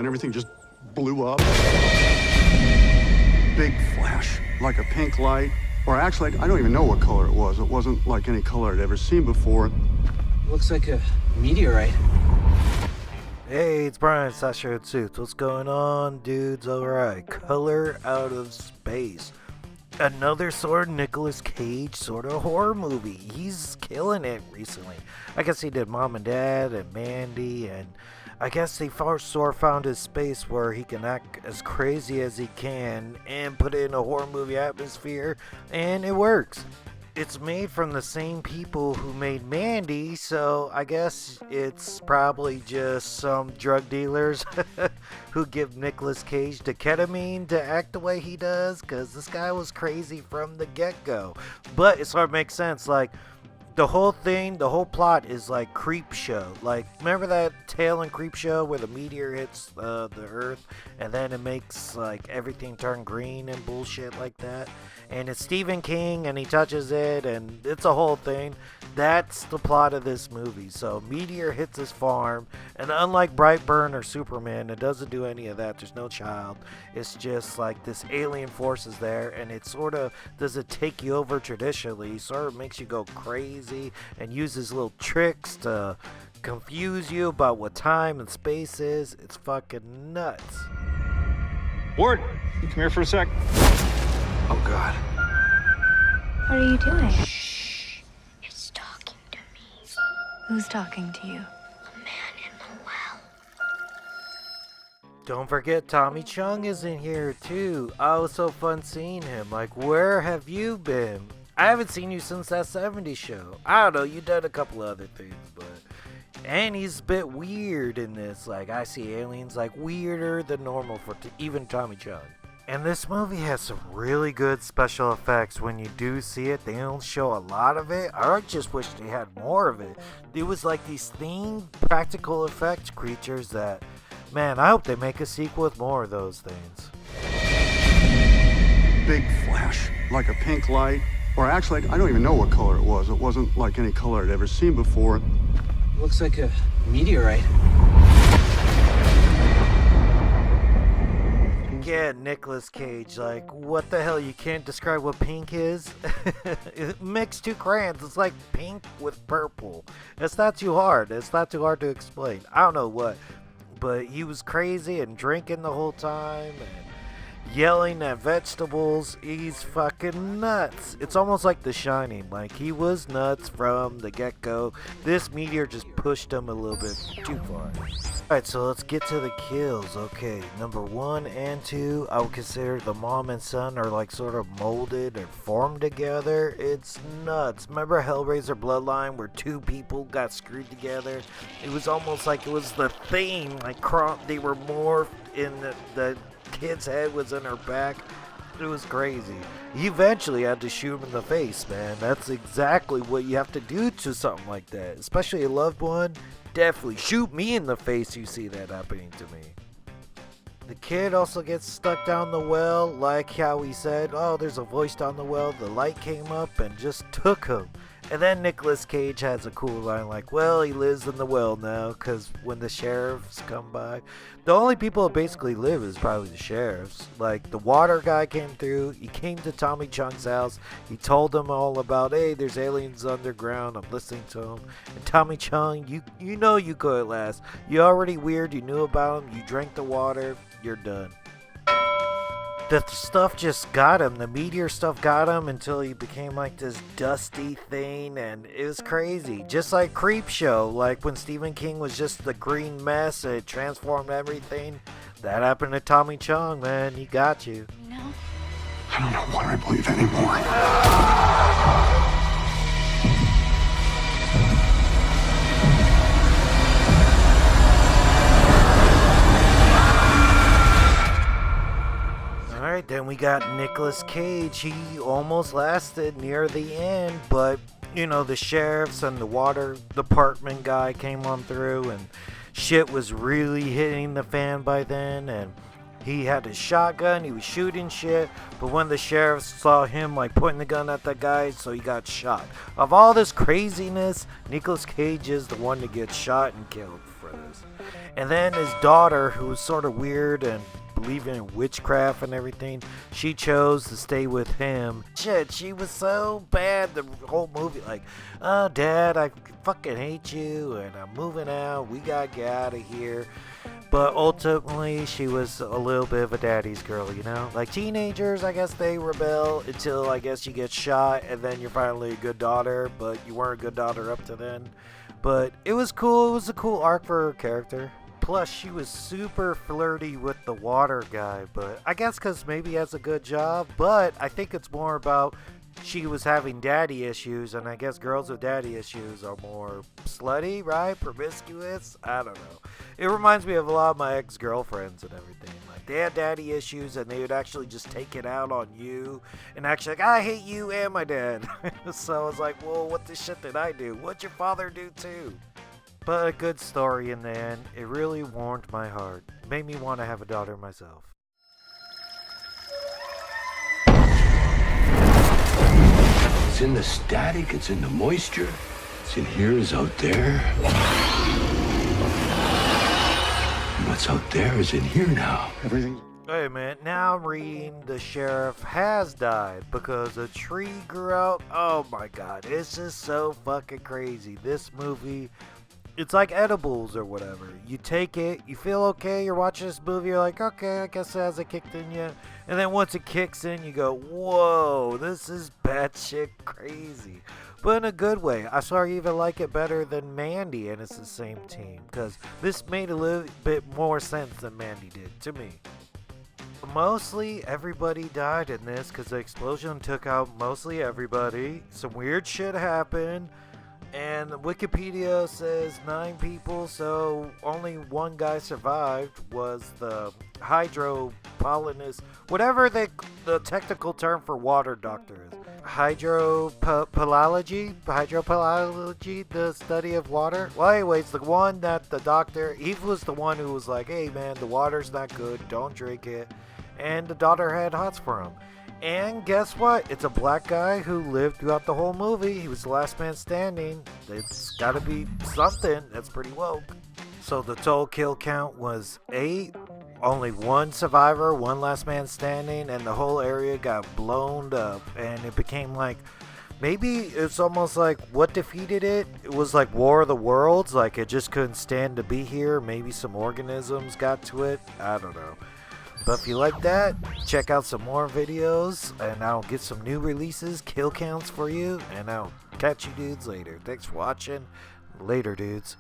everything just blew up. Big flash, like a pink light. Or actually, I don't even know what color it was. It wasn't like any color I'd ever seen before. Looks like a meteorite. Hey, it's Brian, Sasha Suits. What's going on, dudes? Alright, Color Out of Space. Another sort of Nicolas Cage sort of horror movie. He's killing it recently. I guess he did Mom and Dad and Mandy, and I guess they first sort of found his space where he can act as crazy as he can and put it in a horror movie atmosphere, and it works. It's made from the same people who made Mandy, so I guess it's probably just some drug dealers who give Nicolas Cage the ketamine to act the way he does, because this guy was crazy from the get-go. But it sort of makes sense, like, the whole thing, the whole plot is like Creep Show. Like, remember that tale in Creep Show where the meteor hits the earth and then it makes like everything turn green and bullshit like that? And it's Stephen King and he touches it and it's a whole thing. That's the plot of this movie. So meteor hits his farm, and unlike Brightburn or Superman, it doesn't do any of that. There's no child. It's just like this alien force is there, and it sort of doesn't take you over traditionally. Sort of makes you go crazy and uses little tricks to confuse you about what time and space is. It's fucking nuts. Ward, you come here for a sec. Oh, God. What are you doing? Shh. It's talking to me. Who's talking to you? A man in the well. Don't forget Tommy Chong is in here too. Oh, it's so fun seeing him. Like, where have you been? I haven't seen you since that 70s show. I don't know, you done a couple other things, but... And he's a bit weird in this. Like, I see aliens like weirder than normal for even Tommy Chong. And this movie has some really good special effects. When you do see it, they don't show a lot of it. I just wish they had more of it. It was like these themed practical effects creatures that, man, I hope they make a sequel with more of those things. Big flash, like a pink light. Or actually, I don't even know what color it was. It wasn't like any color I'd ever seen before. Looks like a meteorite. Yeah, Nicolas Cage, like, what the hell, you can't describe what pink is? Mix two crayons, it's like pink with purple. It's not too hard to explain. I don't know what, but he was crazy and drinking the whole time and yelling at vegetables. He's fucking nuts. It's almost like The Shining, like he was nuts from the get-go. This meteor just pushed him a little bit too far. Alright, so let's get to the kills. Okay, number 1 and 2, I would consider the mom and son are like sort of molded and formed together. It's nuts. Remember Hellraiser Bloodline where two people got screwed together? It was almost like it was the thing, like they were morphed in the kid's head was in her back. It was crazy. He eventually had to shoot him in the face, man. That's exactly what you have to do to something like that. Especially a loved one. Definitely shoot me in the face you see that happening to me. The kid also gets stuck down the well, like how he said, oh, there's a voice down the well. The light came up and just took him. And then Nicolas Cage has a cool line like, well, he lives in the well now, because when the sheriffs come by, the only people that basically live is probably the sheriffs. Like, the water guy came through, he came to Tommy Chong's house, he told them all about, hey, there's aliens underground, I'm listening to them. And Tommy Chong, you know you go at last. You're already weird, you knew about him, you drank the water, you're done. The stuff just got him. The meteor stuff got him until he became like this dusty thing, and it was crazy. Just like Creep Show, like when Stephen King was just the green mess and it transformed everything. That happened to Tommy Chong, man. He got you. No. I don't know what I believe anymore. Alright, then we got Nicolas Cage. He almost lasted near the end, but, you know, the sheriffs and the water department guy came on through, and shit was really hitting the fan by then, and he had his shotgun, he was shooting shit, but when the sheriffs saw him, like, pointing the gun at that guy, so he got shot. Of all this craziness, Nicolas Cage is the one to get shot and killed for this. And then his daughter, who was sort of weird and believing in witchcraft and everything, she chose to stay with him. Shit, she was so bad the whole movie. Like, oh, Dad, I fucking hate you, and I'm moving out. We gotta get out of here. But ultimately, she was a little bit of a daddy's girl, you know? Like teenagers, I guess they rebel until I guess you get shot, and then you're finally a good daughter, but you weren't a good daughter up to then. But it was cool. It was a cool arc for her character. Plus, she was super flirty with the water guy, but I guess because maybe he has a good job, but I think it's more about she was having daddy issues, and I guess girls with daddy issues are more slutty, right? Promiscuous? I don't know. It reminds me of a lot of my ex-girlfriends and everything. Like, they had daddy issues, and they would actually just take it out on you, and actually like, I hate you and my dad. So I was like, well, what the shit did I do? What'd your father do too? But a good story in the end. It really warmed my heart. Made me want to have a daughter myself. It's in the static, it's in the moisture. It's in here, is out there. And what's out there is in here now. Everything. Wait a minute, now I'm reading the sheriff has died because a tree grew out. Oh my god, it's just so fucking crazy. This movie, it's like edibles or whatever. You take it, you feel okay, you're watching this movie, you're like, okay, I guess it hasn't kicked in yet. And then once it kicks in, you go, whoa, this is batshit crazy. But in a good way. I sort of even like it better than Mandy, and it's the same team. Because this made a little bit more sense than Mandy did, to me. Mostly everybody died in this because the explosion took out mostly everybody. Some weird shit happened. And Wikipedia says 9 people, so only one guy survived. Was the hydropollinist, whatever the technical term for water doctor is. Hydropelology, the study of water. Well, anyways, the one that the doctor, he was the one who was like, hey man, the water's not good, don't drink it. And the daughter had hots for him. And guess what? It's a black guy who lived throughout the whole movie. He was the last man standing. It's gotta be something. That's pretty woke. So the total kill count was 8. Only one survivor, one last man standing, and the whole area got blown up. And it became like, maybe it's almost like what defeated it? It was like War of the Worlds. Like it just couldn't stand to be here. Maybe some organisms got to it. I don't know. But if you like that, check out some more videos, and I'll get some new releases, kill counts for you, and I'll catch you dudes later. Thanks for watching. Later, dudes.